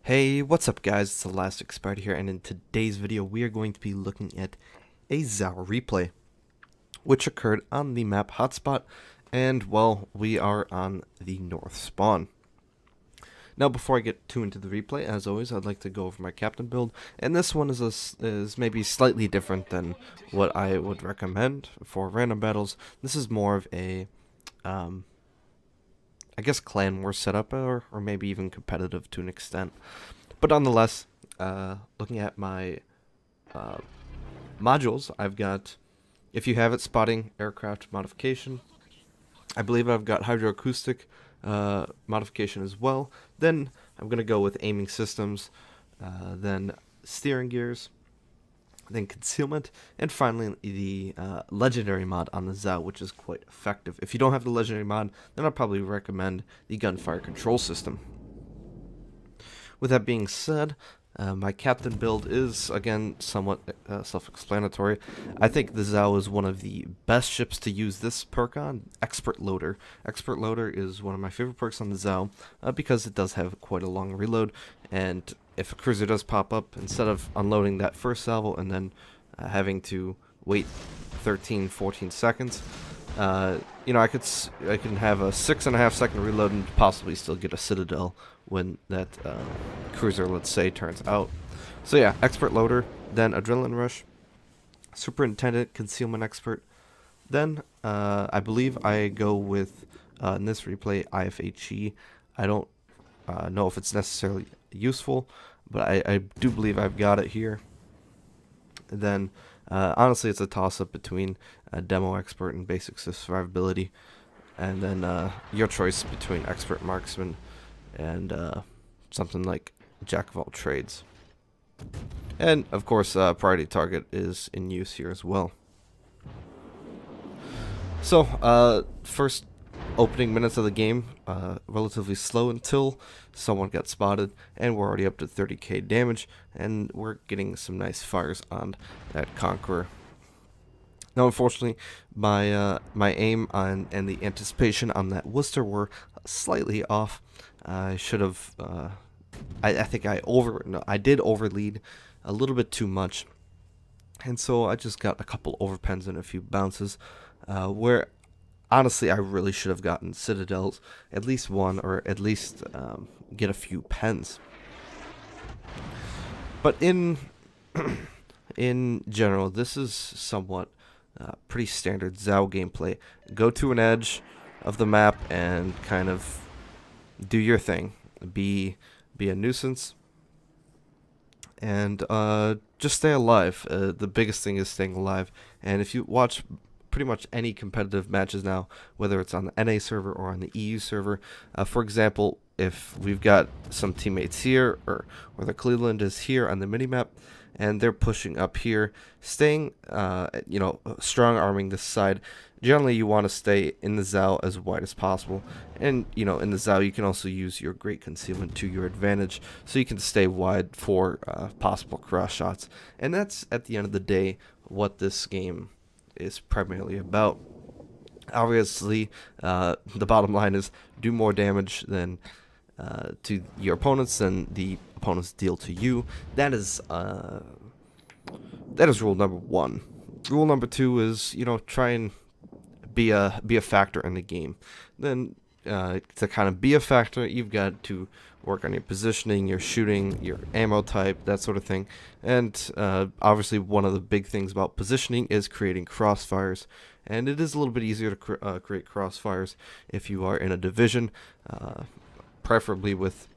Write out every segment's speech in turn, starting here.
Hey, what's up guys, it's ElasticSpyder here, and in today's video we are going to be looking at a Zao replay, which occurred on the map Hotspot, and well, we are on the north spawn. Now before I get too into the replay, as always, I'd like to go over my captain build, and this one is maybe slightly different than what I would recommend for random battles. This is more of a, I guess, clan war setup, or maybe even competitive to an extent. But nonetheless, looking at my modules, I've got, if you have it, spotting, aircraft modification. I believe I've got hydroacoustic modification as well. Then I'm going to go with aiming systems, then steering gears, then concealment, and finally the legendary mod on the Zao, which is quite effective. If you don't have the legendary mod, then I'll probably recommend the gunfire control system. With that being said, my captain build is, again, somewhat self-explanatory. I think the Zao is one of the best ships to use this perk on, Expert Loader. Expert Loader is one of my favorite perks on the Zao because it does have quite a long reload, and if a cruiser does pop up, instead of unloading that first salvo and then having to wait 13-14 seconds, you know, I can have a 6.5 second reload and possibly still get a citadel when that cruiser, let's say, turns out. So yeah, expert loader, then adrenaline rush, superintendent, concealment expert. Then I believe I go with in this replay IFHE. I don't know if it's necessarily useful, but I do believe I've got it here. Then honestly, it's a toss-up between demo expert and basic survivability, and then your choice between expert marksman and something like jack of all trades. And of course, priority target is in use here as well. So first opening minutes of the game, relatively slow until someone got spotted, and we're already up to 30k damage, and we're getting some nice fires on that Conqueror. Now, unfortunately, my aim on and the anticipation on that Worcester were slightly off. I should have. I think I did overlead a little bit too much, and so I just got a couple overpens and a few bounces, where honestly I really should have gotten citadels, at least one, or at least get a few pens. But in general, this is somewhat pretty standard Zao gameplay. Go to an edge of the map and kind of do your thing. Be a nuisance, and just stay alive. The biggest thing is staying alive. And if you watch pretty much any competitive matches now, whether it's on the NA server or on the EU server, for example, if we've got some teammates here, or the Cleveland is here on the minimap, and they're pushing up here, staying, you know, strong arming this side. Generally, you want to stay in the Zao as wide as possible, and you know, in the Zao you can also use your great concealment to your advantage, so you can stay wide for possible cross shots. And that's, at the end of the day, what this game is primarily about. Obviously, the bottom line is do more damage than to your opponents than the opponents deal to you. That is rule number one. Rule number two is, you know, try and be a factor in the game. Then to kind of be a factor, you've got to work on your positioning, your shooting, your ammo type, that sort of thing. And obviously, one of the big things about positioning is creating crossfires. And it is a little bit easier to create crossfires if you are in a division, preferably with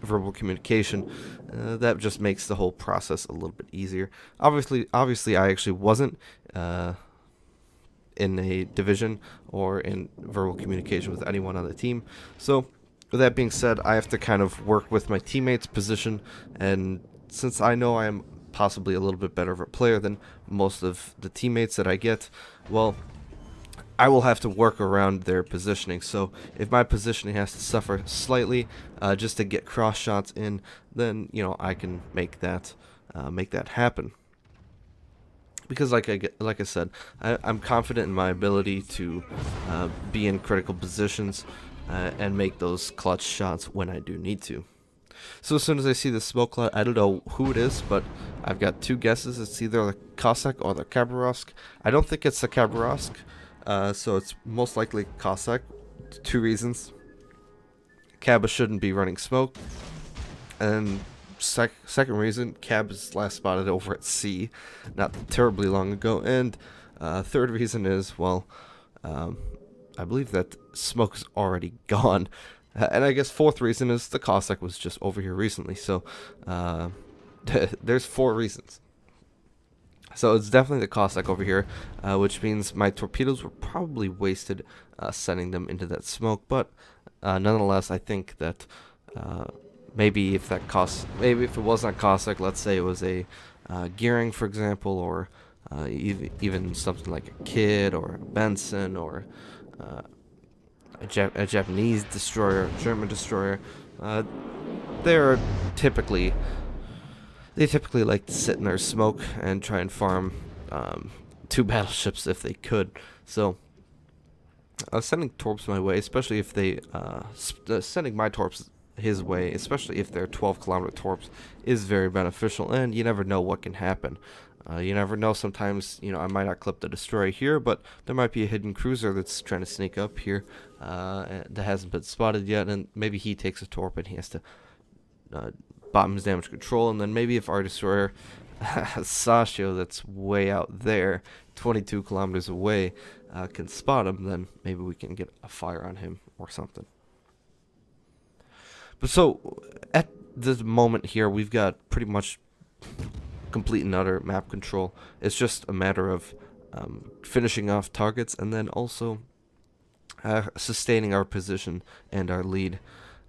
verbal communication. That just makes the whole process a little bit easier. Obviously, I actually wasn't in a division or in verbal communication with anyone on the team. So, with that being said, I have to kind of work with my teammates' position, and since I know I am possibly a little bit better of a player than most of the teammates that I get, well, I will have to work around their positioning. So if my positioning has to suffer slightly just to get cross shots in, then you know, I can make that happen. Because like I said, I'm confident in my ability to be in critical positions and make those clutch shots when I do need to. So as soon as I see the smoke cloud, I don't know who it is, but I've got two guesses. It's either the Cossack or the Khabarovsk. I don't think it's the Khabarovsk, so it's most likely Cossack. Two reasons. Cab shouldn't be running smoke, and second reason, Cab is last spotted over at sea, not terribly long ago, and third reason is, well, I believe that smoke is already gone. And I guess fourth reason is the Cossack was just over here recently. So there's 4 reasons. So it's definitely the Cossack over here, which means my torpedoes were probably wasted sending them into that smoke. But nonetheless, I think that maybe if it was not Cossack, let's say it was a Gearing, for example, or even something like a Kid or a Benson or a Japanese destroyer, German destroyer. They typically like to sit in their smoke and try and farm 2 battleships if they could. So sending torps my way, especially if they sending my torps his way, especially if they're 12-kilometer torps, is very beneficial. And you never know what can happen. You never know. Sometimes, I might not clip the destroyer here, but there might be a hidden cruiser that's trying to sneak up here that hasn't been spotted yet, and maybe he takes a torp and he has to bottom his damage control, and then maybe if our destroyer Sashio, that's way out there, 22 kilometers away, can spot him, then maybe we can get a fire on him or something. But so, at this moment here, we've got pretty much complete and utter map control. It's just a matter of finishing off targets and then also sustaining our position and our lead.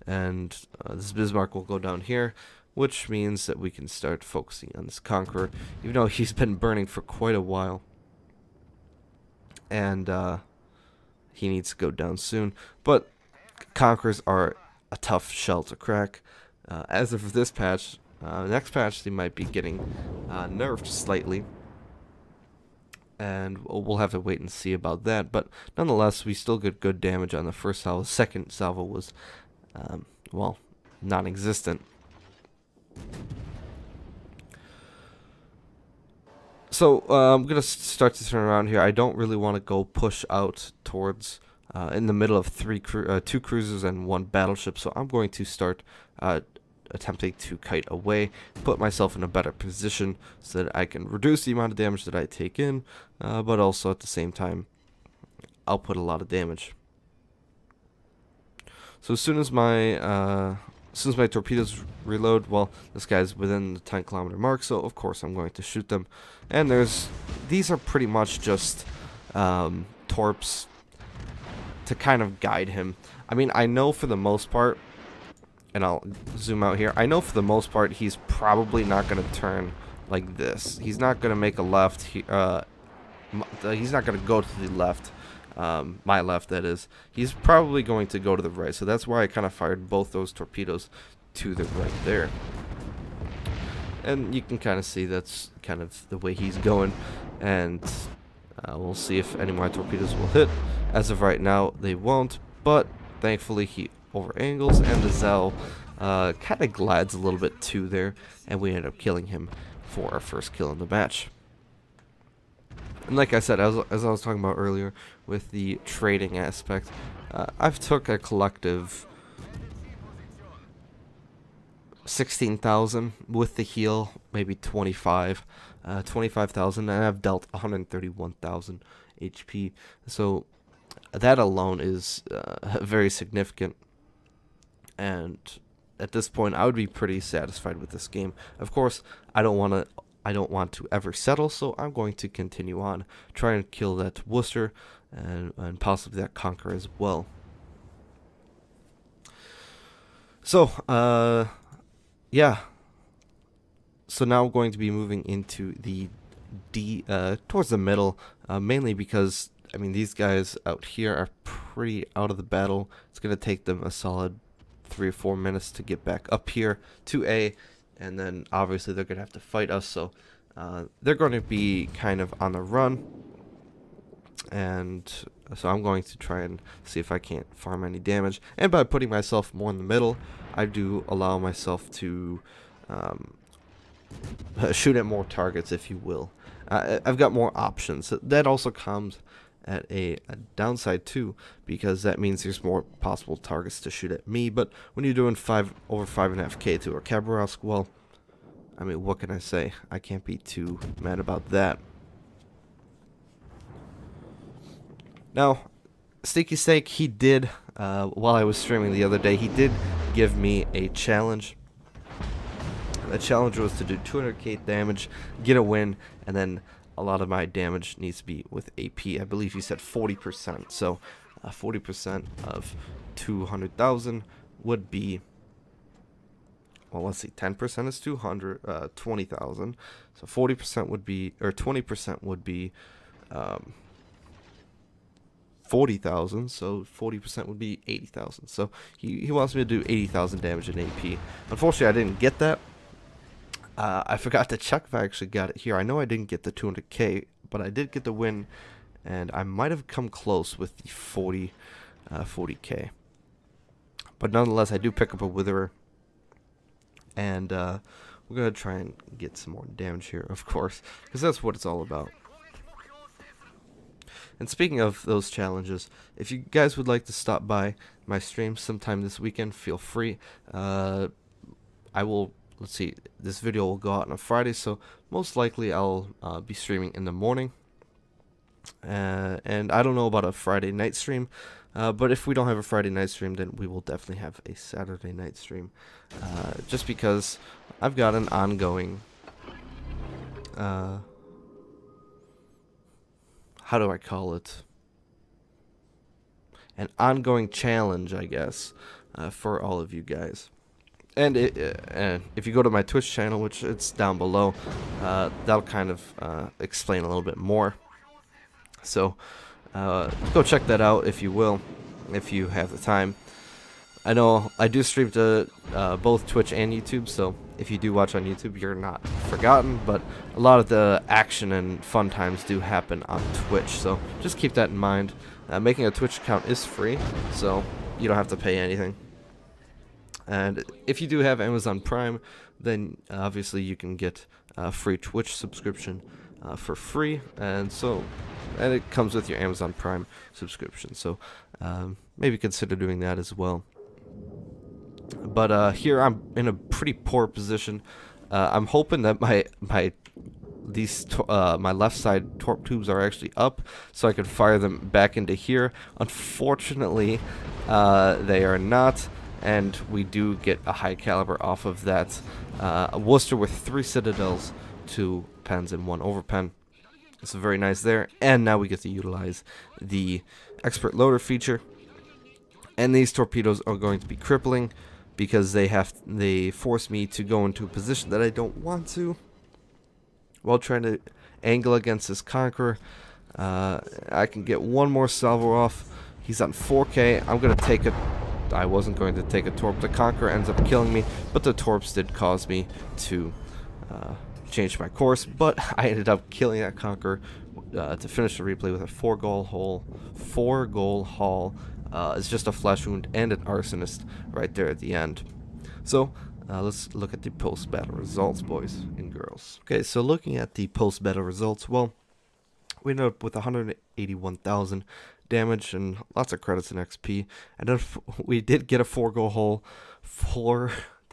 And this Bismarck will go down here, which means that we can start focusing on this Conqueror, even though he's been burning for quite a while. And he needs to go down soon. But Conquerors are a tough shell to crack. As of this patch, next patch they might be getting nerfed slightly, and we'll have to wait and see about that. But nonetheless, we still get good damage on the first salvo. The second salvo was, well, non-existent. So I'm gonna start to turn around here. I don't really want to go push out towards in the middle of 2 cruisers and 1 battleship. So I'm going to start attempting to kite away, put myself in a better position so that I can reduce the amount of damage that I take in, but also at the same time output a lot of damage. So as soon as my torpedoes reload, well, this guy's within the 10-kilometer mark, so of course I'm going to shoot them. And these are pretty much just torps to kind of guide him. I mean, I know for the most part, and I'll zoom out here, I know for the most part he's probably not going to turn like this. He's not going to make a left. He's not going to go to the left. My left, that is. He's probably going to go to the right, so that's why I kind of fired both those torpedoes to the right there. And you can kind of see that's kind of the way he's going, and we'll see if any of my torpedoes will hit. As of right now, they won't, but thankfully he over angles, and the Zao kind of glides a little bit too there, and we end up killing him for our first kill in the match. And like I said, as I was talking about earlier with the trading aspect, I've took a collective 16,000 with the heal, maybe 25,000, and I've dealt 131,000 HP. So that alone is very significant. And at this point, I would be pretty satisfied with this game. Of course, I don't want to ever settle, so I'm going to continue on, try and kill that Worcester and possibly that Conqueror as well. So, yeah. So now I'm going to be moving into the towards the middle, mainly because, I mean, these guys out here are pretty out of the battle. It's going to take them a solid 3 or 4 minutes to get back up here to A, and then obviously they're going to have to fight us, so they're going to be kind of on the run, and So I'm going to try and see if I can't farm any damage. And by putting myself more in the middle, I do allow myself to shoot at more targets, if you will. I've got more options. That also comes at a downside too, because that means there's more possible targets to shoot at me. But when you're doing over 5.5k to a Khabarovsk, well, I mean, what can I say? I can't be too mad about that. Now, Sneaky Snake, he did, while I was streaming the other day, he did give me a challenge. The challenge was to do 200k damage, get a win, and then a lot of my damage needs to be with AP. I believe he said 40%. So 40% of 200,000 would be, well, let's see, 10% is 20,000. So 40% would be, or 20% would be 40,000. So 40% would be 80,000. So he wants me to do 80,000 damage in AP. Unfortunately, I didn't get that. I forgot to check if I actually got it here. I know I didn't get the 200k, but I did get the win, and I might have come close with the 40k. But nonetheless, I do pick up a Witherer, and we're going to try and get some more damage here, of course, because that's what it's all about. And speaking of those challenges, if you guys would like to stop by my stream sometime this weekend, feel free. I will... Let's see, this video will go out on a Friday, so most likely I'll be streaming in the morning. And I don't know about a Friday night stream, but if we don't have a Friday night stream, then we will definitely have a Saturday night stream. Just because I've got an ongoing, how do I call it? An ongoing challenge, I guess, for all of you guys. And if you go to my Twitch channel, which it's down below, that'll kind of explain a little bit more. So go check that out if you will, if you have the time. I know I do stream to both Twitch and YouTube, so if you do watch on YouTube, you're not forgotten. But a lot of the action and fun times do happen on Twitch, so just keep that in mind. Making a Twitch account is free, so you don't have to pay anything. And if you do have Amazon Prime, then obviously you can get a free Twitch subscription for free, and it comes with your Amazon Prime subscription. So maybe consider doing that as well. But here I'm in a pretty poor position. I'm hoping that my left side torp tubes are actually up, so I can fire them back into here. Unfortunately, they are not. And we do get a high caliber off of that. A Worcester with 3 citadels, 2 pens, and 1 overpen. It's very nice there. And now we get to utilize the expert loader feature. And these torpedoes are going to be crippling because they force me to go into a position that I don't want to while trying to angle against this Conqueror. I can get one more salvo off. He's on 4k. I'm going to take it. I wasn't going to take a torp. The Conqueror ends up killing me, but the torps did cause me to change my course. But I ended up killing that Conqueror to finish the replay with a 4-goal haul. 4-goal haul. It's just a flesh wound and an arsonist right there at the end. So let's look at the post-battle results, boys and girls. Okay, so looking at the post-battle results, well, we ended up with 181,000 damage and lots of credits and XP, and then we did get a 4-goal haul.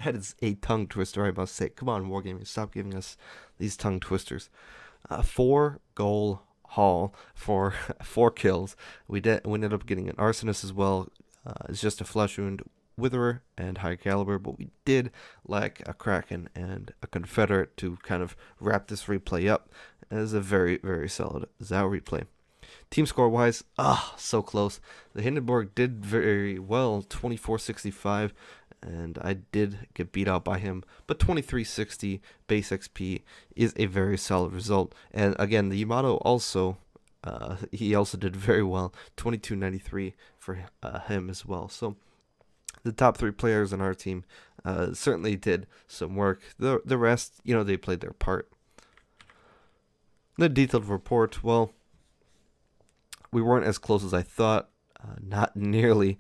That is a tongue twister, I must say. Come on, Wargaming, stop giving us these tongue twisters. 4-goal haul for 4 kills. We ended up getting an arsonist as well. It's just a flesh wound, Witherer, and high caliber, but we did lack a Kraken and a Confederate to kind of wrap this replay up. It is a very, very solid Zao replay. Team score wise, so close. The Hindenburg did very well, 2465, and I did get beat out by him, but 2360 base XP is a very solid result. And again, the Yamato also, he also did very well, 2293 for him as well. So the top 3 players on our team certainly did some work. The rest, you know, they played their part. The detailed report, well, we weren't as close as I thought. Not nearly.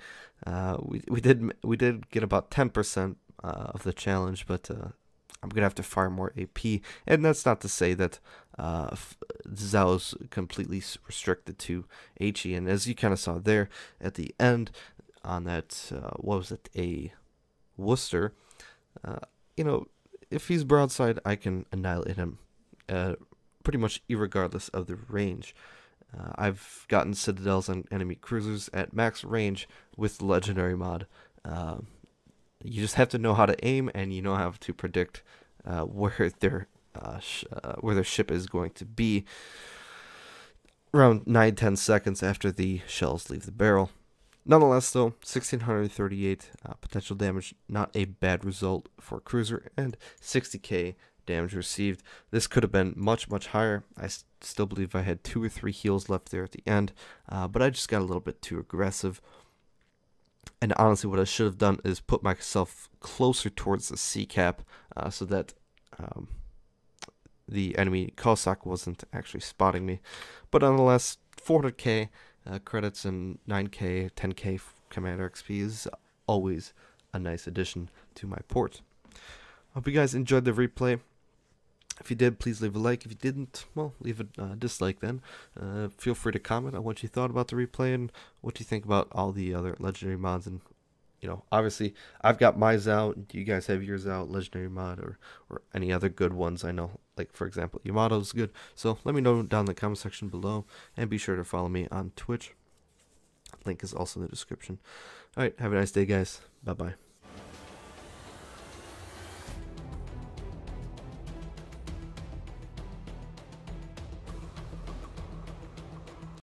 We did get about 10% of the challenge, but I'm gonna have to fire more AP, and that's not to say that Zao's completely restricted to HE. And as you kind of saw there at the end on that, what was it, a Worcester? You know, if he's broadside, I can annihilate him, pretty much irregardless of the range. I've gotten citadels on enemy cruisers at max range with the legendary mod. You just have to know how to aim, and you know how to predict where their ship is going to be around 9-10 seconds after the shells leave the barrel. Nonetheless, though, 1638 potential damage, not a bad result for a cruiser, and 60k damage received. This could have been much, much higher. I still believe I had 2 or 3 heals left there at the end, but I just got a little bit too aggressive. And honestly, what I should have done is put myself closer towards the C cap so that the enemy Cossack wasn't actually spotting me. But nonetheless, 400k credits and 9k, 10k Commander XP is always a nice addition to my port. Hope you guys enjoyed the replay. If you did, please leave a like. If you didn't, well, leave a dislike then. Feel free to comment on what you thought about the replay and what you think about all the other legendary mods. And, you know, obviously, I've got my Zao. Do you guys have yours out, legendary mod, or any other good ones? I know, like, for example, Yamato's good. So let me know down in the comment section below. And be sure to follow me on Twitch. Link is also in the description. All right, have a nice day, guys. Bye-bye.